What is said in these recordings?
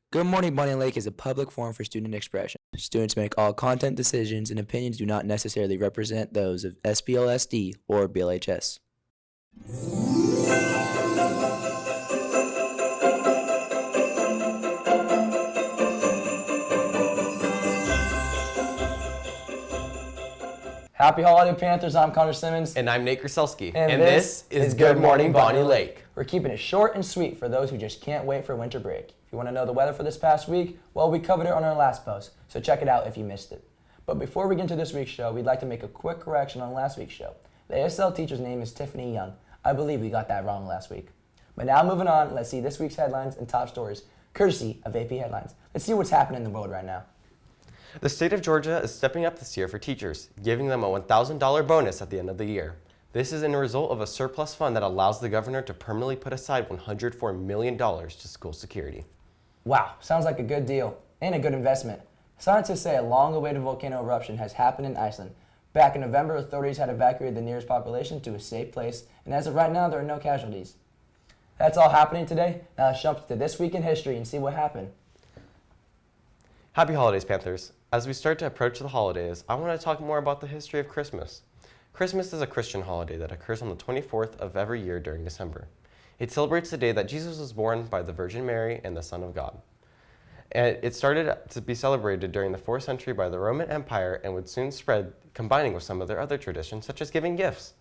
Good Morning Bonney Lake is a public forum for student expression. Students make all content decisions and opinions do not necessarily represent those of SBLSD or BLHS. Happy holiday, Panthers. I'm Connor Simmons. And I'm Nate Grucelski. And this is Good Morning Bonney Lake. We're keeping it short and sweet for those who just can't wait for winter break. If you want to know the weather for this past week, well, we covered it on our last post, so check it out if you missed it. But before we get into this week's show, we'd like to make a quick correction on last week's show. The ASL teacher's name is Tiffany Young. I believe we got that wrong last week. But now moving on, let's see this week's headlines and top stories, courtesy of AP Headlines. Let's see what's happening in the world right now. The state of Georgia is stepping up this year for teachers, giving them a $1,000 bonus at the end of the year. This is a result of a surplus fund that allows the governor to permanently put aside $104 million to school security. Wow, sounds like a good deal and a good investment. Scientists say a long-awaited volcano eruption has happened in Iceland. Back in November, authorities had evacuated the nearest population to a safe place, and as of right now, there are no casualties. That's all happening today. Now let's jump to this week in history and see what happened. Happy holidays, Panthers. As we start to approach the holidays, I want to talk more about the history of Christmas. Christmas is a Christian holiday that occurs on the 24th of every year during December. It celebrates the day that Jesus was born by the Virgin Mary and the Son of God. And it started to be celebrated during the 4th century by the Roman Empire and would soon spread, combining with some of their other traditions, such as giving gifts.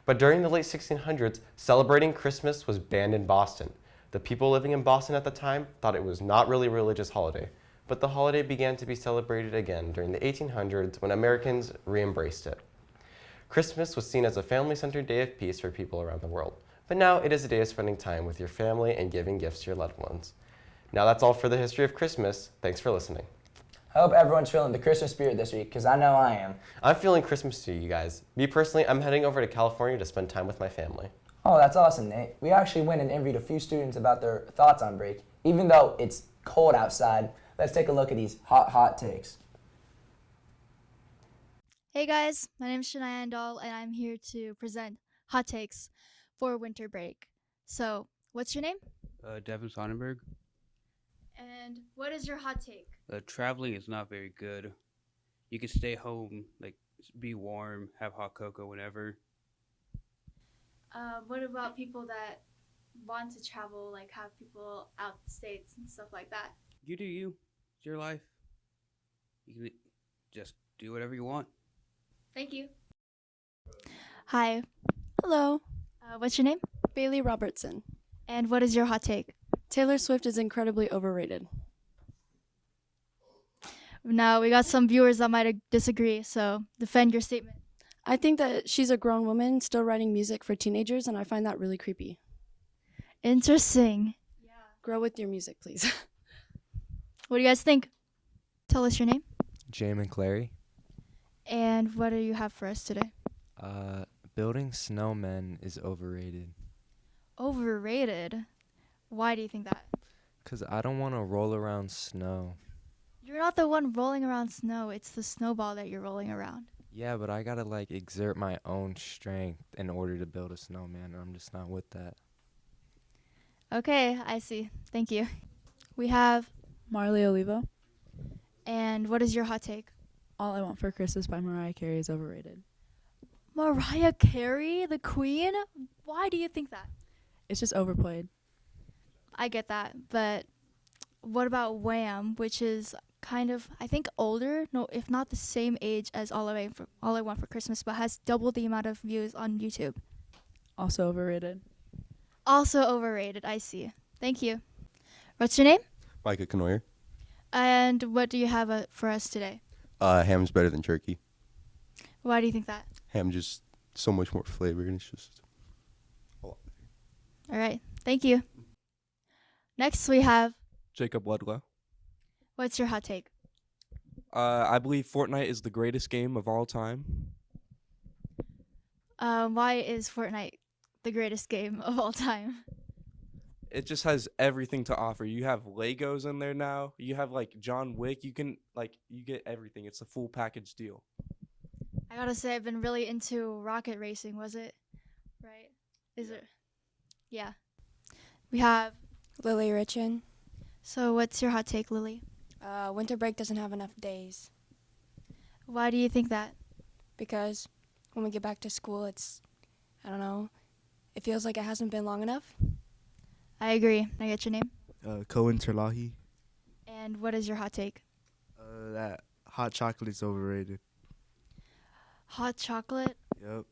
But during the late 1600s, celebrating Christmas was banned in Boston. The people living in Boston at the time thought it was not really a religious holiday, but the holiday began to be celebrated again during the 1800s when Americans re-embraced it. Christmas was seen as a family-centered day of peace for people around the world, but now it is a day of spending time with your family and giving gifts to your loved ones. Now that's all for the history of Christmas. Thanks for listening. I hope everyone's feeling the Christmas spirit this week, because I know I am. I'm feeling Christmas too, you guys. Me personally, I'm heading over to California to spend time with my family. Oh, that's awesome, Nate. We actually went and interviewed a few students about their thoughts on break. Even though it's cold outside, let's take a look at these hot takes. Hey guys, my name is Shania Andal, and I'm here to present hot takes for winter break. So, what's your name? Devin Sonnenberg. And what is your hot take? Traveling is not very good. You can stay home, be warm, have hot cocoa whenever. What about people that want to travel, like have people out the states and stuff like that? You do you. It's your life. You can just do whatever you want. Thank you. Hi. Hello, What's your name? Bailey Robertson. And what is your hot take? Taylor Swift is incredibly overrated. Now, we got some viewers that might disagree, so defend your statement. I think that she's a grown woman still writing music for teenagers, and I find that really creepy. Interesting. Yeah. Grow with your music, please. What do you guys think? Tell us your name. Jamin Clary. And what do you have for us today? Building snowmen is overrated. Overrated? Why do you think that? 'Cause I don't want to roll around snow. You're not the one rolling around snow. It's the snowball that you're rolling around. Yeah, but I gotta exert my own strength in order to build a snowman, and I'm just not with that. Okay, I see. Thank you. We have... Marley Olivo. And what is your hot take? All I Want for Christmas by Mariah Carey is overrated. Mariah Carey, the queen? Why do you think that? It's just overplayed. I get that, but what about Wham, which is kind of, I think, older, no, if not the same age as All I Want for Christmas, but has double the amount of views on YouTube? Also overrated. Also overrated, I see. Thank you. What's your name? Micah Canoyer. And what do you have for us today? Ham's better than turkey. Why do you think that? Ham just so much more flavor, and it's just a lot better. All right, thank you. Next we have... Jacob Ludlow. What's your hot take? I believe Fortnite is the greatest game of all time. Why is Fortnite the greatest game of all time? It just has everything to offer. You have Legos in there now. You have John Wick. You can you get everything. It's a full package deal. I gotta say, I've been really into rocket racing. Was it? Right? Is it? Yeah. We have Lily Richin. So what's your hot take, Lily? Winter break doesn't have enough days Why do you think that? because when we get back to school, I don't know, it feels like it hasn't been long enough. I agree. Can I get your name? Cohen Terlahi. And what is your hot take? That hot chocolate's overrated. Hot chocolate? Yep.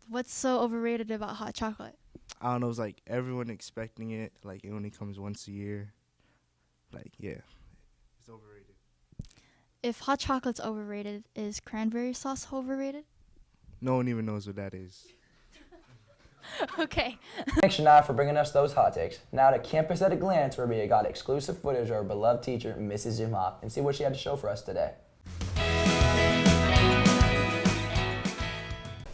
What's so overrated about hot chocolate? I don't know, it's like everyone expecting it. Like, it only comes once a year. Like, yeah, it's overrated. If hot chocolate's overrated, is cranberry sauce overrated? No one even knows what that is. Okay. Thanks, Shania, for bringing us those hot takes. Now to Campus at a Glance, where we got exclusive footage of our beloved teacher, Mrs. Zumhoff, and see what she had to show for us today.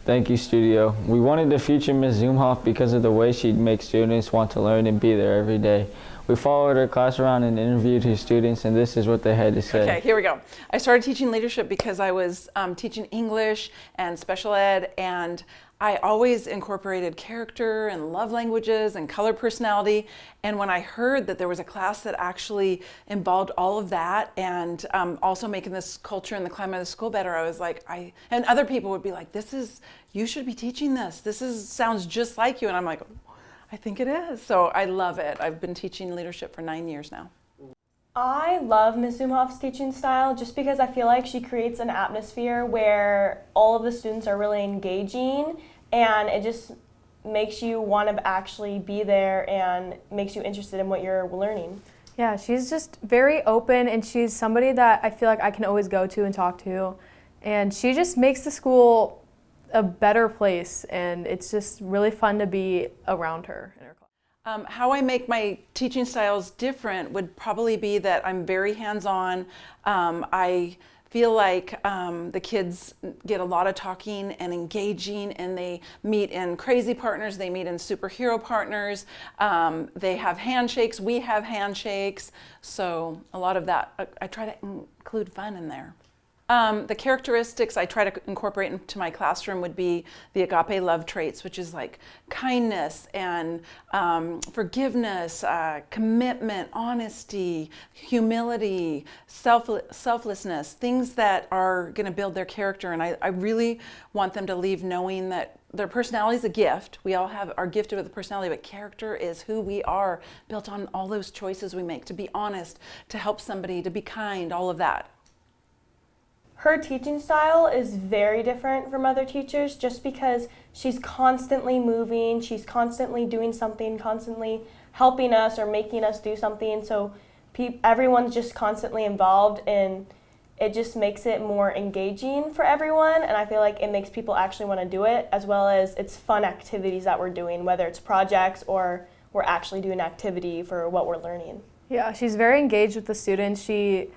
Thank you, Studio. We wanted to feature Ms. Zumhoff because of the way she'd make students want to learn and be there every day. We followed her class around and interviewed her students, and this is what they had to say. Okay, here we go. I started teaching leadership because I was teaching English and special ed, and I always incorporated character and love languages and color personality. And when I heard that there was a class that actually involved all of that and also making this culture and the climate of the school better, I was like, and other people would be like, you should be teaching this. Sounds just like you. And I'm like, I think it is. So I love it. I've been teaching leadership for 9 years now. I love Ms. Zumhoff's teaching style just because I feel like she creates an atmosphere where all of the students are really engaging, and it just makes you want to actually be there and makes you interested in what you're learning. Yeah, she's just very open, and she's somebody that I feel like I can always go to and talk to. And she just makes the school a better place, and it's just really fun to be around her in her class. How I make my teaching styles different would probably be that I'm very hands-on. I feel like the kids get a lot of talking and engaging, and they meet in crazy partners, they meet in superhero partners, they have handshakes, we have handshakes, so a lot of that, I try to include fun in there. The characteristics I try to incorporate into my classroom would be the agape love traits, which is like kindness and forgiveness, commitment, honesty, humility, selflessness, things that are going to build their character. And I really want them to leave knowing that their personality is a gift. We all are gifted with a personality, but character is who we are, built on all those choices we make, to be honest, to help somebody, to be kind, all of that. Her teaching style is very different from other teachers just because she's constantly moving, she's constantly doing something, constantly helping us or making us do something. So everyone's just constantly involved, and it just makes it more engaging for everyone. And I feel like it makes people actually want to do it, as well as it's fun activities that we're doing, whether it's projects or we're actually doing activity for what we're learning. Yeah, she's very engaged with the students. She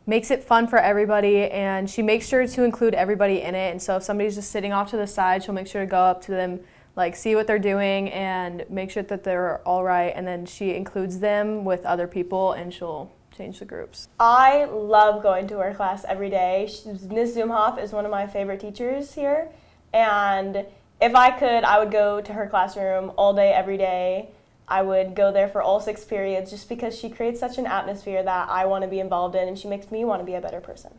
makes it fun for everybody, and she makes sure to include everybody in it. And so if somebody's just sitting off to the side, she'll make sure to go up to them, like see what they're doing and make sure that they're all right, and then she includes them with other people and she'll change the groups. I love going to her class every day. Ms. Zumhoff is one of my favorite teachers here, and if I could, I would go to her classroom all day, every day. I would go there for all 6 periods just because she creates such an atmosphere that I want to be involved in, and she makes me want to be a better person.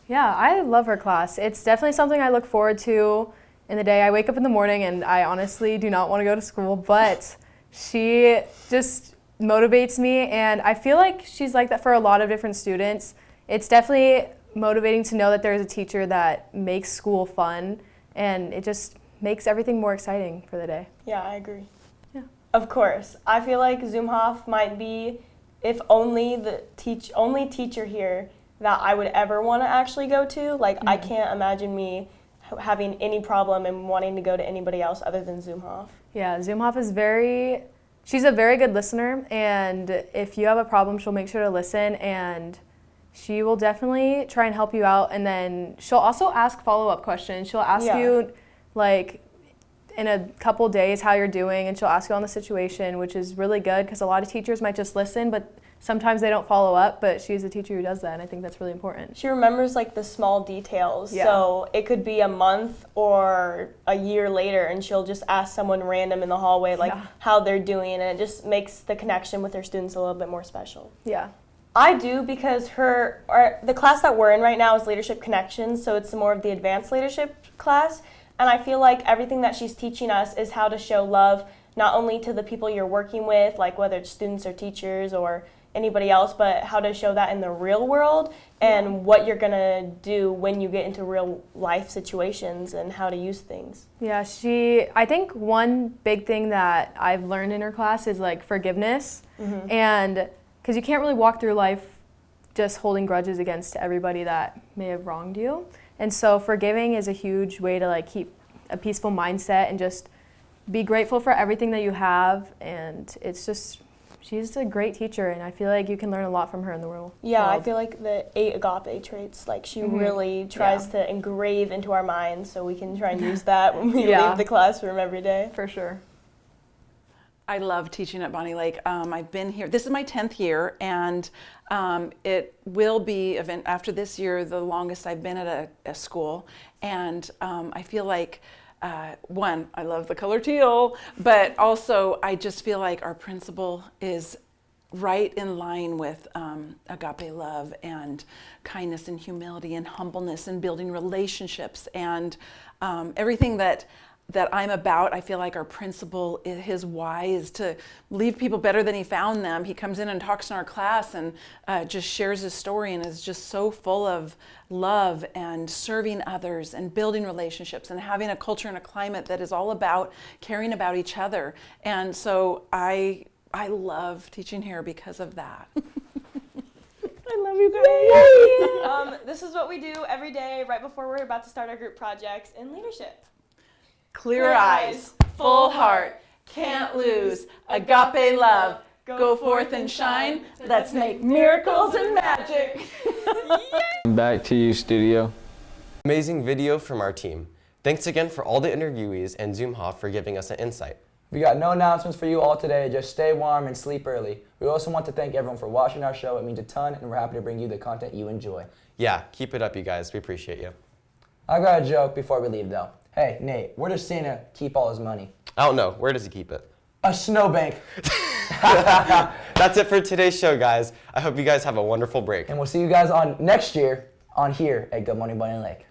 Yeah, I love her class. It's definitely something I look forward to in the day. I wake up in the morning and I honestly do not want to go to school, but she just motivates me, and I feel like she's like that for a lot of different students. It's definitely motivating to know that there's a teacher that makes school fun, and it just makes everything more exciting for the day. Yeah, I agree. Of course. I feel like Zumhoff might be, if only the only teacher here that I would ever want to actually go to. Like, I can't imagine me having any problem and wanting to go to anybody else other than Zumhoff. Yeah, Zumhoff is she's a very good listener, and if you have a problem, she'll make sure to listen, and she will definitely try and help you out. And then she'll also ask follow-up questions. She'll ask you, like, in a couple days how you're doing, and she'll ask you on the situation, which is really good because a lot of teachers might just listen, but sometimes they don't follow up, but she's a teacher who does that, and I think that's really important. She remembers like the small details. Yeah. So it could be a month or a year later, and she'll just ask someone random in the hallway like how they're doing, and it just makes the connection with her students a little bit more special. Yeah. I do, because the class that we're in right now is Leadership Connections, so it's more of the advanced leadership class, and I feel like everything that she's teaching us is how to show love not only to the people you're working with, like whether it's students or teachers or anybody else, but how to show that in the real world and what you're going to do when you get into real life situations and how to use things. Yeah, I think one big thing that I've learned in her class is like forgiveness. And because you can't really walk through life just holding grudges against everybody that may have wronged you. And so forgiving is a huge way to like keep a peaceful mindset and just be grateful for everything that you have. And it's just, she's a great teacher, and I feel like you can learn a lot from her in the world. Yeah, I feel like the 8 agape traits, like she really tries to engrave into our minds so we can try and use that when we leave the classroom every day. For sure. I love teaching at Bonney Lake. I've been here, this is my 10th year, and it will be, after this year, the longest I've been at a school. And I feel like, one, I love the color teal, but also I just feel like our principal is right in line with agape love and kindness and humility and humbleness and building relationships and everything that I'm about. I feel like our principal, his why is to leave people better than he found them. He comes in and talks in our class and just shares his story and is just so full of love and serving others and building relationships and having a culture and a climate that is all about caring about each other. And so I love teaching here because of that. I love you guys. This is what we do every day right before we're about to start our group projects in leadership. Clear eyes, full heart, can't lose, agape love, go forth and shine, let's make miracles and magic. Back to you, studio. Amazing video from our team. Thanks again for all the interviewees and Zoomhoff for giving us an insight. We got no announcements for you all today, just stay warm and sleep early. We also want to thank everyone for watching our show. It means a ton, and we're happy to bring you the content you enjoy. Yeah, keep it up, you guys. We appreciate you. I got a joke before we leave, though. Hey, Nate, where does Santa keep all his money? I don't know. Where does he keep it? A snowbank. That's it for today's show, guys. I hope you guys have a wonderful break. And we'll see you guys on next year on here at Good Morning Bonney Lake.